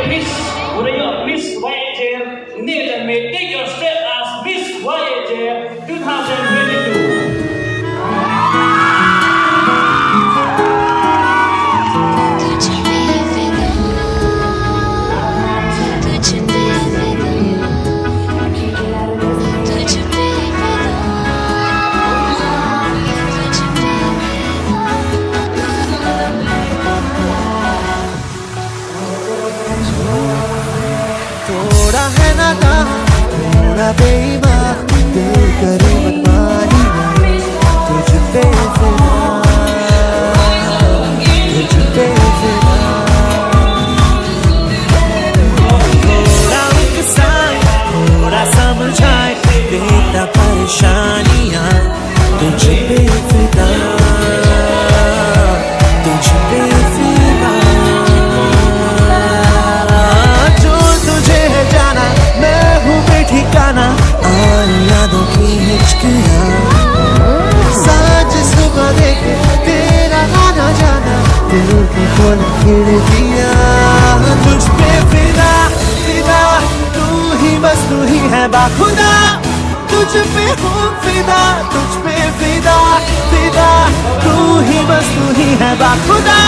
Miss Korea, Miss Voyager, Nathan may take your step as Miss Voyager 2022. थोड़ा है नाता थोड़ा बेईमान दिल करे मनमानी तुझ पे फिदा तुझ पे फिदा थोड़ा उकसाए थोड़ा समझाए देता परेशानियाँ तुझ पे फिदा तुझ पे फिदा ठिकाना और यादों की हिचकियाँ साँझ सुबह देखे तेरा आना जाना दिल की खोल खिड़कियाँ तुझ पे फिदा फिदा तू ही है बाखुदा तुझ पे हूँ फिदा तुझ पे फिदा फिदा तू ही है बाखुदा